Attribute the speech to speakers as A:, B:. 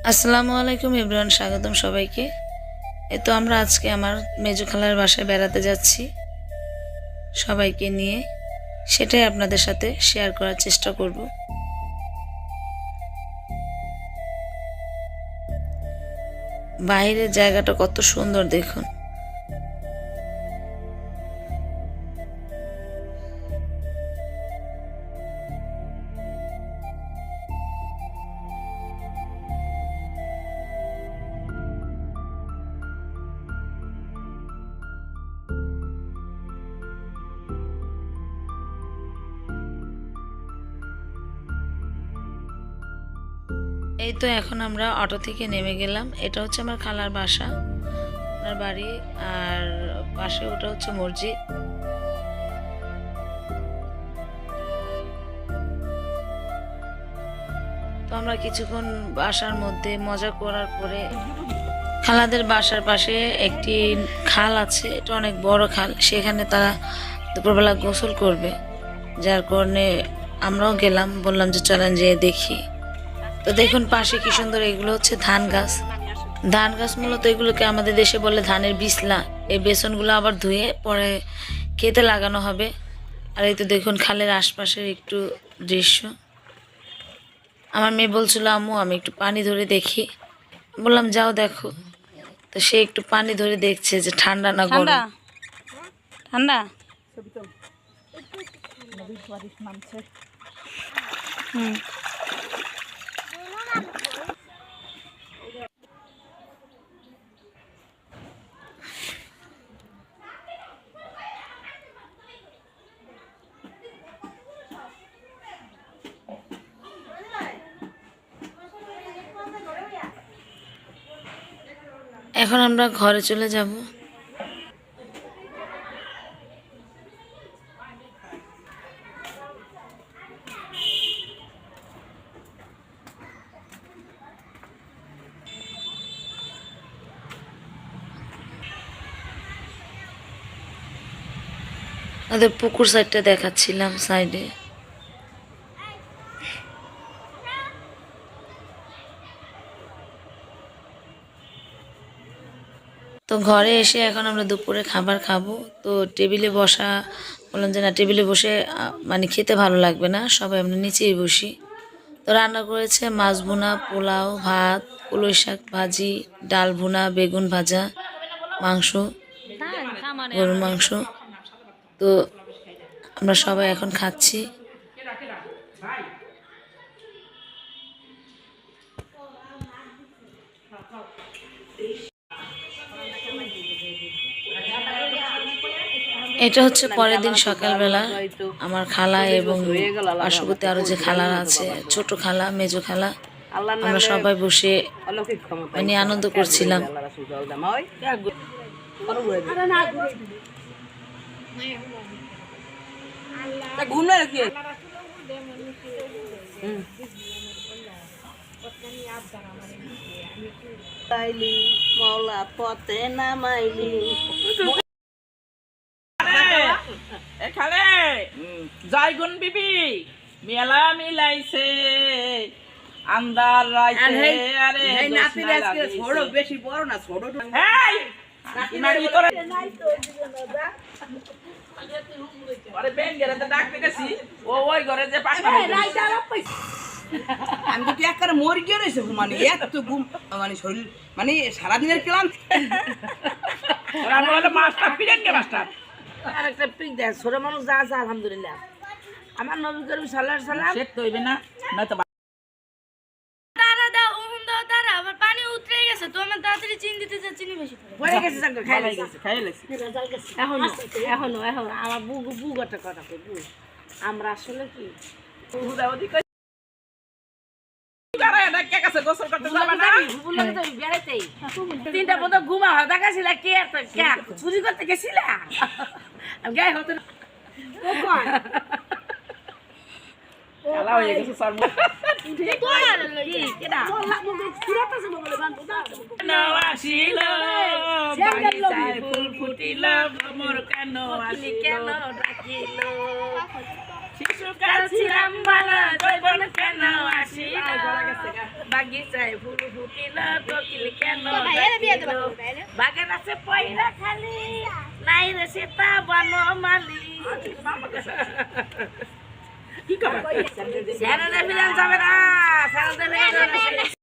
A: আসসালামু আলাইকুম এভরিওয়ান, স্বাগতম সবাইকে। তো আমরা আজকে আমার মেজো খালার বাসায় বেড়াতে যাচ্ছি সবাইকে নিয়ে, সেটাই আপনাদের সাথে শেয়ার করার চেষ্টা করব। বাইরের জায়গাটা কত সুন্দর দেখুন। এই তো এখন আমরা অটো থেকে নেমে গেলাম। এটা হচ্ছে আমার খালার বাসা, ওনার বাড়ি, আর পাশে ওটা হচ্ছে মসজিদ। তো আমরা কিছুক্ষণ বাসার মধ্যে মজা করার পরে খালাদের বাসার পাশে একটি খাল আছে, এটা অনেক বড় খাল, সেখানে তারা দুপুরবেলা গোসল করবে, যার কারণে আমরাও গেলাম, বললাম যে চলেন যেয়ে দেখি। তো দেখুন পাশে কি সুন্দর, এগুলো হচ্ছে ধান গাছ। ধান গাছ মূলত এগুলোকে আমাদের দেশে বলে ধানের বিছলা। এই বেসনগুলো আবার ধুয়ে পরে খেতে লাগানো হবে। আর এই তো দেখুন খালের আশপাশের একটু দৃশ্য। আমার মেয়ে বলছিল আম্মু আমি একটু পানি ধরে দেখি, বললাম যাও দেখো। তো সে একটু পানি ধরে দেখছে যে ঠান্ডা না গরম। ঠান্ডা এখন আমরা ঘরে চলে যাব। ওদের পুকুর সাইডটা দেখাচ্ছিলাম সাইডে। তো ঘরে এসে এখন আমরা দুপুরে খাবার খাবো। তো টেবিলে বসা, বললাম যে না টেবিলে বসে মানে খেতে ভালো লাগবে না, সবাই আমরা নিচেই বসি। তো রান্না করেছে মাছ ভুনা, পোলাও, ভাত, পুঁই শাক ভাজি, ডাল ভুনা, বেগুন ভাজা, মাংস, গরুর মাংস। তো আমরা সবাই এখন খাচ্ছি। এটা হচ্ছে পরের দিন সকালবেলা। আমার খালা এবং পার্শ্ববর্তী আরো যে খালারা আছে, ছোট খালা, মেজো খালা, আমরা সবাই বসে মানে আনন্দ করছিলাম।
B: মৌলা পথে নামাইলি
C: এখানে জয়গুণ বিবি মেলা মিলাইছে আন্দার রাইছে। আরে নাতি আজকে ছোট, বেশি বড় না, ছোট। এই ইমানি তোরে আরে বেন গেরাতে ডাকতে গেছি, ও ওই ঘরে যে পাশা আমি তো একবার মরে গিয়ে রয়েছে, মানে এত ঘুম, মানে শরীর মানে সারাদিনের ক্লান্ত। মাস্টার পিরেন গে মাস্টার
B: আরেকটা পিক দেখ, ছোট মানুষ যা আছে আলহামদুলিল্লাহ। আমার নবী করিম সাল্লাল্লাহু আলাইহি সাল্লাম
C: শেখ তো হইবে না, নয়তো
D: তারা দাও ওহন দাও, তারা আবার পানি উতরে গেছে, তো আমার তাড়াতাড়ি চিনি দিতে যা, চিনি বেশি পড়ে
B: পড়ে গেছে, সাঙ্গা খাই গেছে।
D: এখনো এখনো আমার বুগ একটা কথা কই, বুগ আমরা আসলে কি
C: হুদাউদি কই করে না, কে কাছে গোসল করতে যাবে না,
B: বুবুল লাগে তো বেড়াইতেই তিনটা পদ ঘুমা হয় দেখাছিল, কে এত কে চুরি করতে গেছিলা? আমি গায়ে হতে না ও কোন
C: খেলা হয়ে গেছে স্যার।
B: কি কেডা ফুরাতাছে বলে বানবো দাও
C: আসিল বাগিচায় ফুল ফুটিল, ভ্রমর কেন আসিল,
B: কেন ডাকিল শিশুকাল ছিলাম ভালো যৌবন কেন আসিল বাগিচায় ফুল ফুটিল কোকিল কেন ডাকিল বাগান আছে পয়লা খালি নাই রে সীতা বনমালী কি কবে স্যারের ফিরে যাবে না স্যারের